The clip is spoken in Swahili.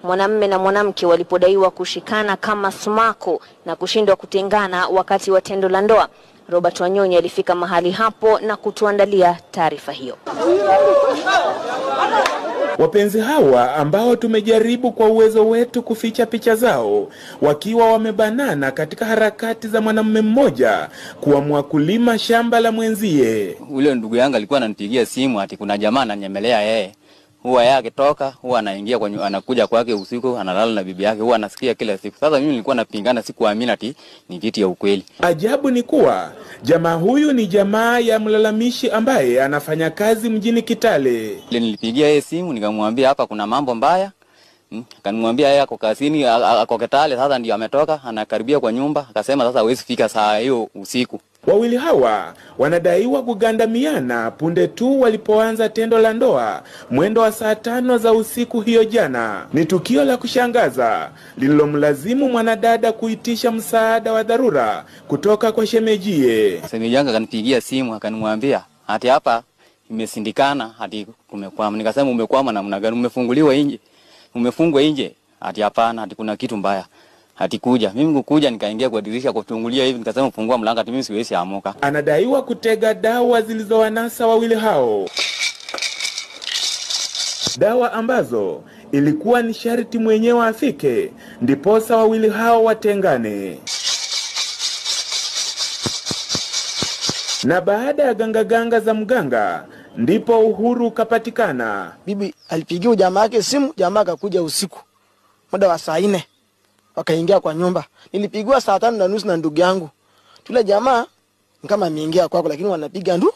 mwanamume na mwanamke walipodaiwa kushikana kama sumaku na kushindwa kutengana wakati wa tendo la ndoa. Robert Wanyonyi alifika mahali hapo na kutuandalia taarifa hiyo. Wapenzi hawa ambao tumejaribu kwa uwezo wetu kuficha picha zao wakiwa wamebanana katika harakati za mwanamume mmoja kuamua kulima shamba la mwenzie. Ule ndugu yangu alikuwa ananipigia simu ati kuna jamaa ananyemelea yeye. Huwa yeye akitoka huwa anaingia anakuja kwake usiku, analala na bibi yake, huwa anasikia kila siku. Sasa mimi nilikuwa napingana, sikuamini ati ni kitu ya ukweli. Ajabu ni kuwa jamaa huyu ni jamaa ya mlalamishi ambaye anafanya kazi mjini Kitale. Nilipigia yeye simu nikamwambia hapa kuna mambo mbaya. Akanimwambia yeye ako kazini, ako Kitale, sasa ndio ametoka, anakaribia kwa nyumba, akasema sasa hawezi fika saa hiyo usiku. Wawili hawa wanadaiwa kugandamiana punde tu walipoanza tendo la ndoa mwendo wa saa 5 za usiku hiyo jana. Ni tukio la kushangaza lililomlazimu mwanadada kuitisha msaada wa dharura kutoka kwa shemejie. Shemeji yangu akanipigia simu akanimwambia ati hapa imesindikana, ati kumekwama. Nikasema umekwama namna gani? Umefunguliwa nje? Umefungwa nje? Ati hapana, ati kuna kitu mbaya. Ati kuja. Mimi kukuja nikaingia kwa dirisha kufungulia hivi, nikasema fungua mlango, ati mimi siwezi amuka. Anadaiwa kutega dawa zilizowanasa wawili hao. Dawa ambazo ilikuwa ni sharti mwenyewe afike ndiposa wawili hao watengane. Na baada ya ganga za mganga ndipo uhuru kapatikana. Bibi alipigia jamaa yake simu, jamaa akakuja usiku muda wa saa 4. Wakaingia kwa nyumba. Nilipigiwa saa 5:30 na ndugu yangu. Tule jamaa kama ameingia kwako, lakini wanapiga nduru.